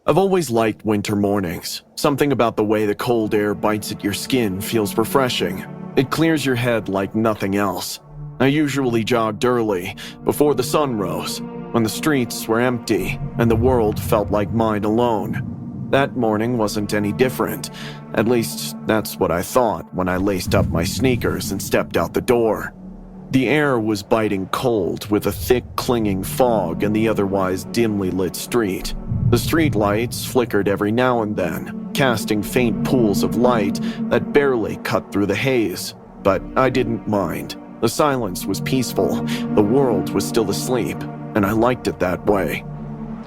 I've always liked winter mornings. Something about the way the cold air bites at your skin feels refreshing. It clears your head like nothing else. I usually jogged early, before the sun rose, when the streets were empty and the world felt like mine alone. That morning wasn't any different. At least, that's what I thought when I laced up my sneakers and stepped out the door. The air was biting cold with a thick, clinging fog in the otherwise dimly lit street. The street lights flickered every now and then, casting faint pools of light that barely cut through the haze. But I didn't mind. The silence was peaceful, the world was still asleep, and I liked it that way.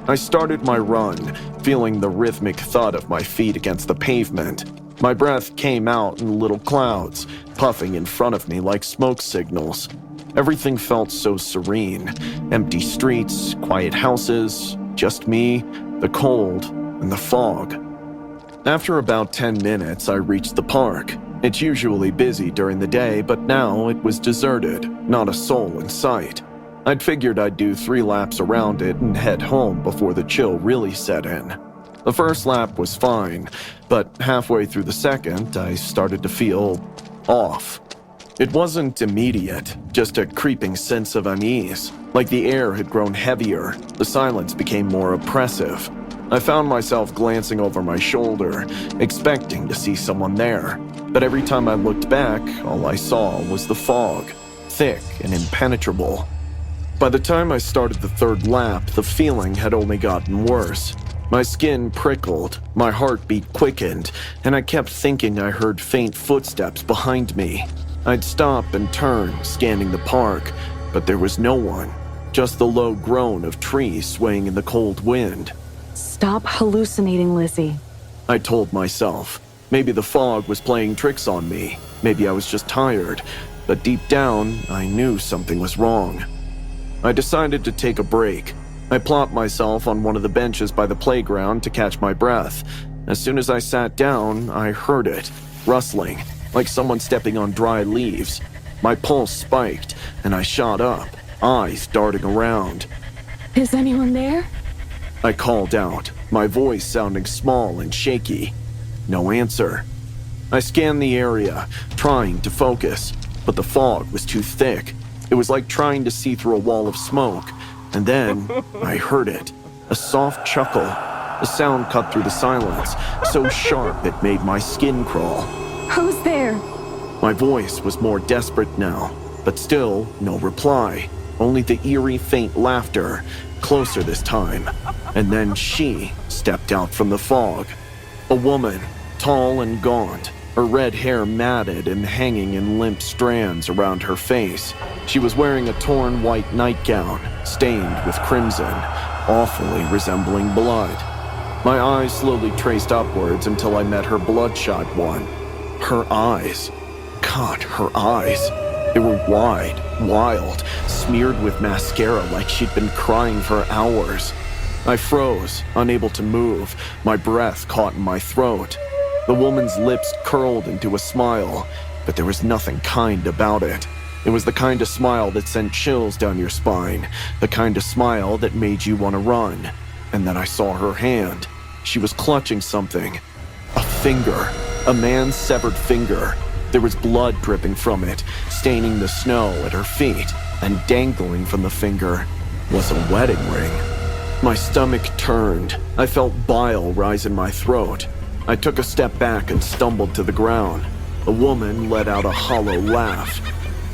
I started my run, feeling the rhythmic thud of my feet against the pavement. My breath came out in little clouds, puffing in front of me like smoke signals. Everything felt so serene. Empty streets, quiet houses, just me, the cold, and the fog. After about 10 minutes, I reached the park. It's usually busy during the day, but now it was deserted, not a soul in sight. I'd figured I'd do 3 laps around it and head home before the chill really set in. The first lap was fine, but halfway through the second, I started to feel off. It wasn't immediate, just a creeping sense of unease. Like the air had grown heavier, the silence became more oppressive. I found myself glancing over my shoulder, expecting to see someone there. But every time I looked back, all I saw was the fog, thick and impenetrable. By the time I started the third lap, the feeling had only gotten worse. My skin prickled, my heartbeat quickened, and I kept thinking I heard faint footsteps behind me. I'd stop and turn, scanning the park, but there was no one, just the low groan of trees swaying in the cold wind. Stop hallucinating, Lizzie, I told myself. Maybe the fog was playing tricks on me. Maybe I was just tired, but deep down, I knew something was wrong. I decided to take a break. I plopped myself on one of the benches by the playground to catch my breath. As soon as I sat down, I heard it, rustling, like someone stepping on dry leaves. My pulse spiked, and I shot up, eyes darting around. Is anyone there? I called out, my voice sounding small and shaky. No answer. I scanned the area, trying to focus, but the fog was too thick. It was like trying to see through a wall of smoke. And then I heard it, a soft chuckle. The sound cut through the silence, so sharp it made my skin crawl. Who's there? My voice was more desperate now, but still no reply. Only the eerie, faint laughter, closer this time. And then she stepped out from the fog. A woman, tall and gaunt, her red hair matted and hanging in limp strands around her face. She was wearing a torn white nightgown, stained with crimson, awfully resembling blood. My eyes slowly traced upwards until I met her bloodshot one. Her eyes. God, her eyes. They were wide, wild, smeared with mascara like she'd been crying for hours. I froze, unable to move, my breath caught in my throat. The woman's lips curled into a smile, but there was nothing kind about it. It was the kind of smile that sent chills down your spine, the kind of smile that made you want to run. And then I saw her hand. She was clutching something. A finger. A man's severed finger. There was blood dripping from it, staining the snow at her feet, and dangling from the finger was a wedding ring. My stomach turned. I felt bile rise in my throat. I took a step back and stumbled to the ground. The woman let out a hollow laugh.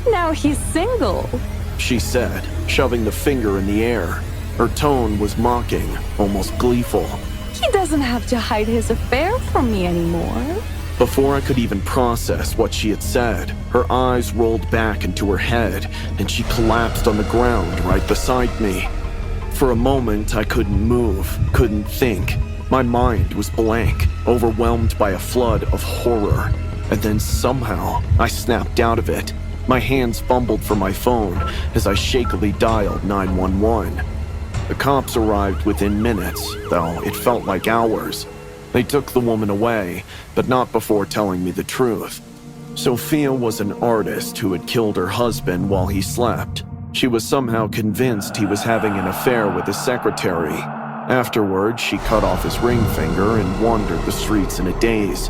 Now he's single, she said, shoving the finger in the air. Her tone was mocking, almost gleeful. He doesn't have to hide his affair from me anymore. Before I could even process what she had said, her eyes rolled back into her head, and she collapsed on the ground right beside me. For a moment, I couldn't move, couldn't think. My mind was blank, overwhelmed by a flood of horror. And then somehow, I snapped out of it. My hands fumbled for my phone as I shakily dialed 911. The cops arrived within minutes, though it felt like hours. They took the woman away, but not before telling me the truth. Sophia was an artist who had killed her husband while he slept. She was somehow convinced he was having an affair with his secretary. Afterward, she cut off his ring finger and wandered the streets in a daze.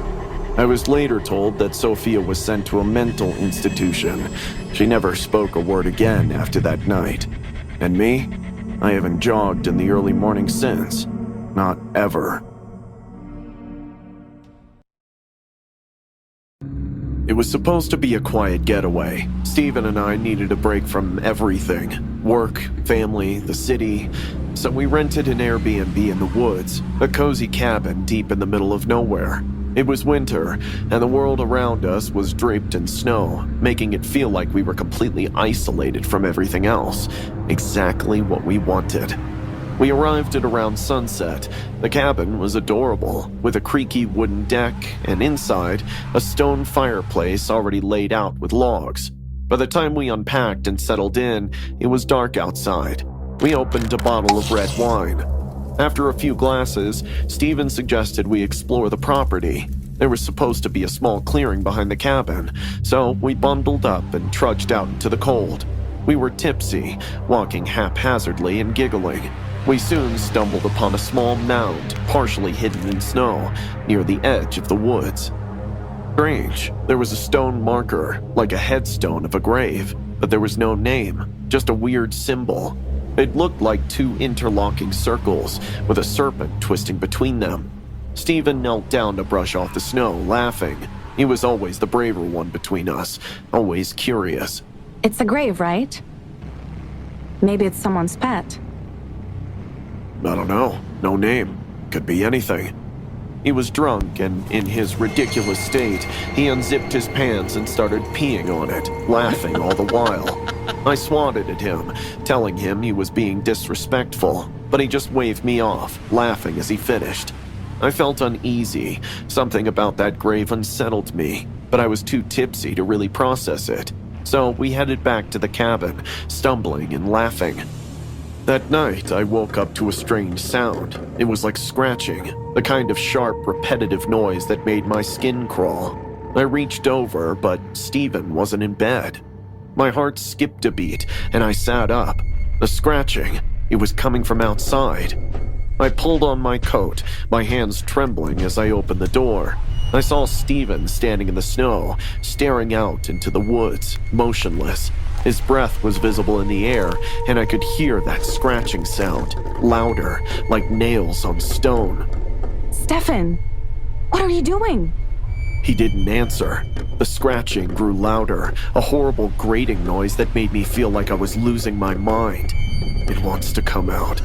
I was later told that Sophia was sent to a mental institution. She never spoke a word again after that night. And me? I haven't jogged in the early morning since. Not ever. It was supposed to be a quiet getaway. Steven and I needed a break from everything. Work, family, the city. So we rented an Airbnb in the woods, a cozy cabin deep in the middle of nowhere. It was winter, and the world around us was draped in snow, making it feel like we were completely isolated from everything else. Exactly what we wanted. We arrived at around sunset. The cabin was adorable, with a creaky wooden deck, and inside, a stone fireplace already laid out with logs. By the time we unpacked and settled in, it was dark outside. We opened a bottle of red wine. After a few glasses, Steven suggested we explore the property. There was supposed to be a small clearing behind the cabin, so we bundled up and trudged out into the cold. We were tipsy, walking haphazardly and giggling. We soon stumbled upon a small mound, partially hidden in snow, near the edge of the woods. Strange, there was a stone marker, like a headstone of a grave, but there was no name, just a weird symbol. It looked like two interlocking circles, with a serpent twisting between them. Steven knelt down to brush off the snow, laughing. He was always the braver one between us, always curious. It's a grave, right? Maybe it's someone's pet. I don't know. No name. Could be anything. He was drunk, and in his ridiculous state, he unzipped his pants and started peeing on it, laughing all the while. I swatted at him, telling him he was being disrespectful, but he just waved me off, laughing as he finished. I felt uneasy. Something about that grave unsettled me, but I was too tipsy to really process it. So we headed back to the cabin, stumbling and laughing. That night, I woke up to a strange sound. It was like scratching, the kind of sharp, repetitive noise that made my skin crawl. I reached over, but Steven wasn't in bed. My heart skipped a beat, and I sat up. The scratching, it was coming from outside. I pulled on my coat, my hands trembling as I opened the door. I saw Steven standing in the snow, staring out into the woods, motionless. His breath was visible in the air, and I could hear that scratching sound, louder, like nails on stone. Stefan, what are you doing? He didn't answer. The scratching grew louder, a horrible grating noise that made me feel like I was losing my mind. It wants to come out.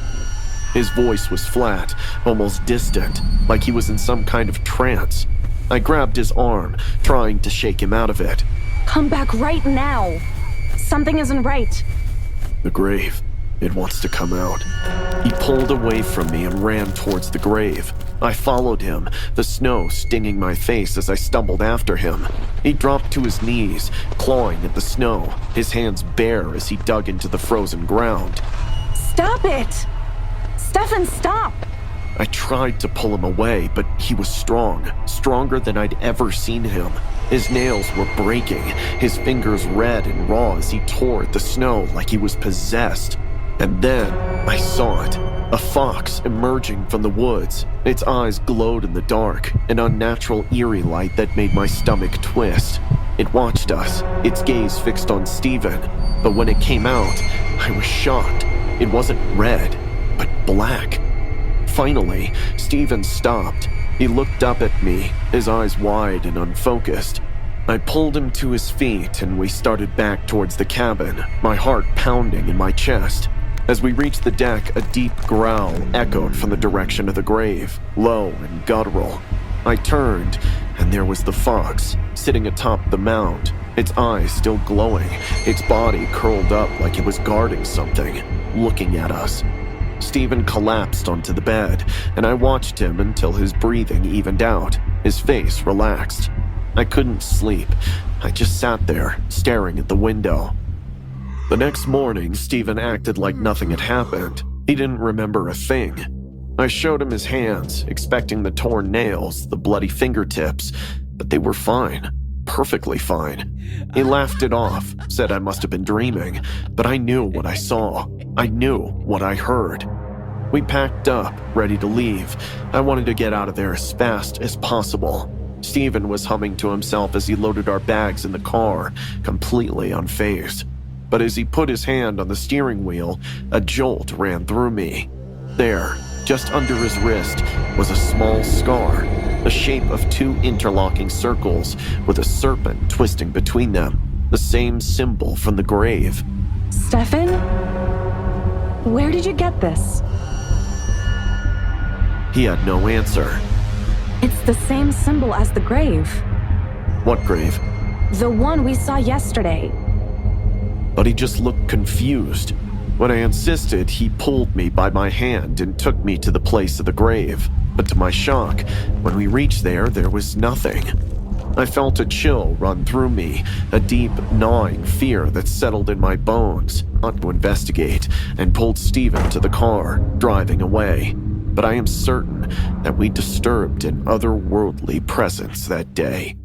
His voice was flat, almost distant, like he was in some kind of trance. I grabbed his arm, trying to shake him out of it. Come back right now. Something isn't right. The grave. It wants to come out. He pulled away from me and ran towards the grave. I followed him, the snow stinging my face as I stumbled after him. He dropped to his knees, clawing at the snow, his hands bare as he dug into the frozen ground. Stop it! Stefan, stop! I tried to pull him away, but he was strong, stronger than I'd ever seen him. His nails were breaking, his fingers red and raw as he tore at the snow like he was possessed. And then I saw it, a fox emerging from the woods. Its eyes glowed in the dark, an unnatural eerie light that made my stomach twist. It watched us, its gaze fixed on Steven, but when it came out, I was shocked. It wasn't red, but black. Finally, Steven stopped. He looked up at me, his eyes wide and unfocused. I pulled him to his feet and we started back towards the cabin, my heart pounding in my chest. As we reached the deck, a deep growl echoed from the direction of the grave, low and guttural. I turned, and there was the fox, sitting atop the mound, its eyes still glowing, its body curled up like it was guarding something, looking at us. Steven collapsed onto the bed, and I watched him until his breathing evened out, his face relaxed. I couldn't sleep. I just sat there, staring at the window. The next morning, Steven acted like nothing had happened. He didn't remember a thing. I showed him his hands, expecting the torn nails, the bloody fingertips, but they were fine. Perfectly fine. He laughed it off, said I must have been dreaming, but I knew what I saw. I knew what I heard. We packed up, ready to leave. I wanted to get out of there as fast as possible. Steven was humming to himself as he loaded our bags in the car, completely unfazed. But as he put his hand on the steering wheel, a jolt ran through me. There, just under his wrist, was a small scar, the shape of two interlocking circles with a serpent twisting between them, the same symbol from the grave. Stefan? Where did you get this? He had no answer. It's the same symbol as the grave. What grave? The one we saw yesterday. But he just looked confused. When I insisted, he pulled me by my hand and took me to the place of the grave. But to my shock, when we reached there was nothing. I felt a chill run through me, a deep, gnawing fear that settled in my bones. I had to investigate and pulled Steven to the car, driving away. But I am certain that we disturbed an otherworldly presence that day.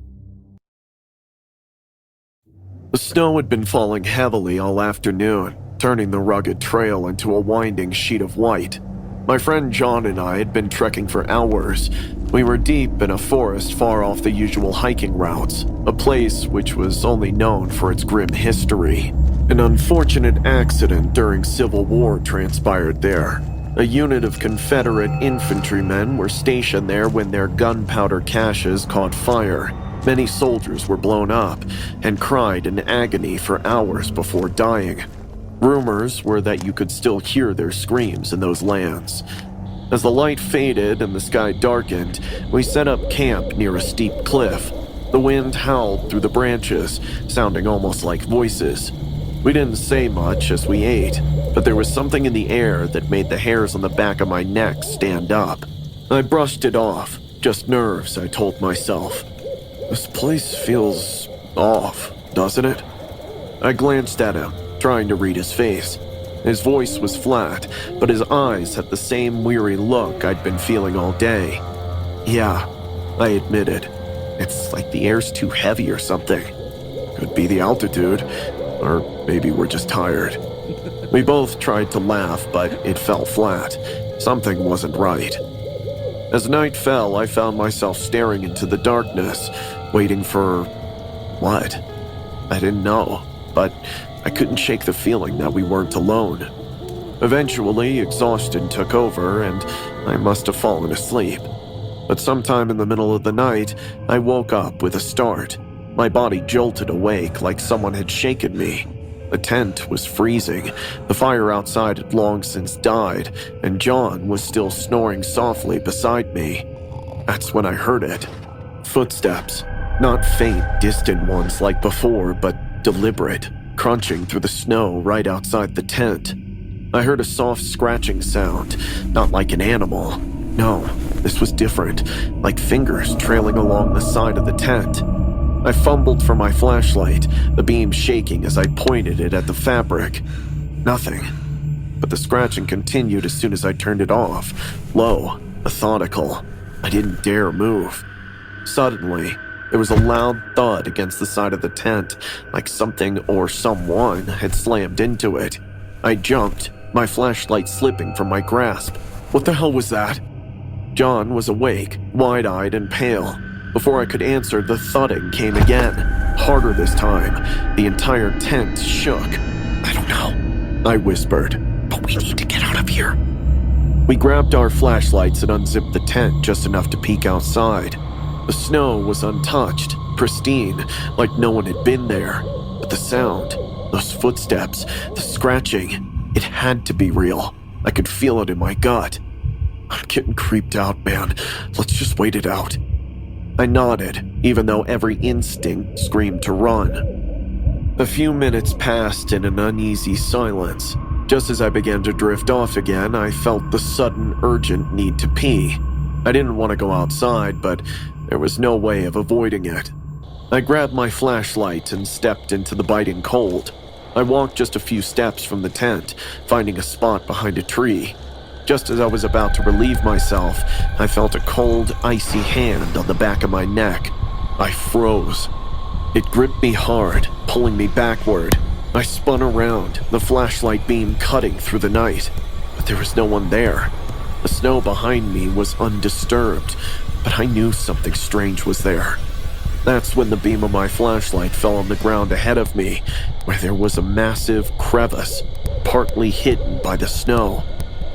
The snow had been falling heavily all afternoon, turning the rugged trail into a winding sheet of white. My friend John and I had been trekking for hours. We were deep in a forest far off the usual hiking routes, a place which was only known for its grim history. An unfortunate accident during Civil War transpired there. A unit of Confederate infantrymen were stationed there when their gunpowder caches caught fire. Many soldiers were blown up and cried in agony for hours before dying. Rumors were that you could still hear their screams in those lands. As the light faded and the sky darkened, we set up camp near a steep cliff. The wind howled through the branches, sounding almost like voices. We didn't say much as we ate, but there was something in the air that made the hairs on the back of my neck stand up. I brushed it off, just nerves, I told myself. This place feels off, doesn't it? I glanced at him, trying to read his face. His voice was flat, but his eyes had the same weary look I'd been feeling all day. Yeah, I admitted. It's like the air's too heavy or something. Could be the altitude, or maybe we're just tired. We both tried to laugh, but it fell flat. Something wasn't right. As night fell, I found myself staring into the darkness, waiting for... what? I didn't know, but I couldn't shake the feeling that we weren't alone. Eventually, exhaustion took over, and I must have fallen asleep. But sometime in the middle of the night, I woke up with a start. My body jolted awake like someone had shaken me. The tent was freezing, the fire outside had long since died, and John was still snoring softly beside me. That's when I heard it. Footsteps. Not faint, distant ones like before, but deliberate, crunching through the snow right outside the tent. I heard a soft scratching sound, not like an animal. No, this was different, like fingers trailing along the side of the tent. I fumbled for my flashlight, the beam shaking as I pointed it at the fabric. Nothing. But the scratching continued as soon as I turned it off, low, methodical. I didn't dare move. Suddenly, there was a loud thud against the side of the tent, like something or someone had slammed into it. I jumped, my flashlight slipping from my grasp. What the hell was that? John was awake, wide-eyed and pale. Before I could answer, the thudding came again, harder this time. The entire tent shook. I don't know, I whispered, but we need to get out of here. We grabbed our flashlights and unzipped the tent just enough to peek outside. The snow was untouched, pristine, like no one had been there. But the sound, those footsteps, the scratching, it had to be real. I could feel it in my gut. I'm getting creeped out, man. Let's just wait it out. I nodded, even though every instinct screamed to run. A few minutes passed in an uneasy silence. Just as I began to drift off again, I felt the sudden, urgent need to pee. I didn't want to go outside, but there was no way of avoiding it. I grabbed my flashlight and stepped into the biting cold. I walked just a few steps from the tent, finding a spot behind a tree. Just as I was about to relieve myself, I felt a cold, icy hand on the back of my neck. I froze. It gripped me hard, pulling me backward. I spun around, the flashlight beam cutting through the night. But there was no one there. The snow behind me was undisturbed, but I knew something strange was there. That's when the beam of my flashlight fell on the ground ahead of me, where there was a massive crevice, partly hidden by the snow.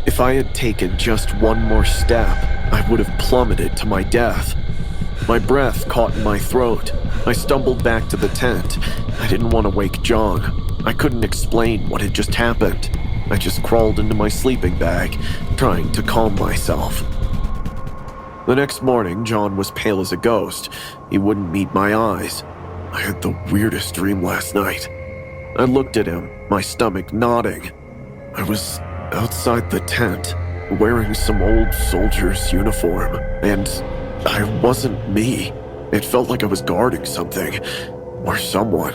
If I had taken just one more step, I would have plummeted to my death. My breath caught in my throat. I stumbled back to the tent. I didn't want to wake John. I couldn't explain what had just happened. I just crawled into my sleeping bag, trying to calm myself. The next morning, John was pale as a ghost. He wouldn't meet my eyes. I had the weirdest dream last night. I looked at him, my stomach knotting. I was outside the tent, wearing some old soldier's uniform, and I wasn't me. It felt like I was guarding something, or someone.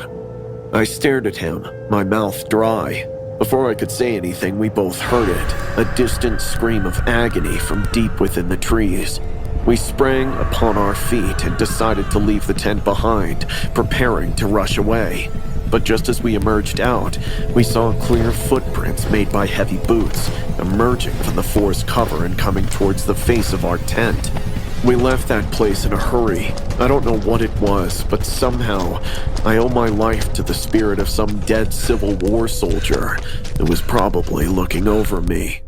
I stared at him, my mouth dry. Before I could say anything, we both heard it, a distant scream of agony from deep within the trees. We sprang upon our feet and decided to leave the tent behind, preparing to rush away. But just as we emerged out, we saw clear footprints made by heavy boots, emerging from the forest cover and coming towards the face of our tent. We left that place in a hurry. I don't know what it was, but somehow I owe my life to the spirit of some dead Civil War soldier who was probably looking over me.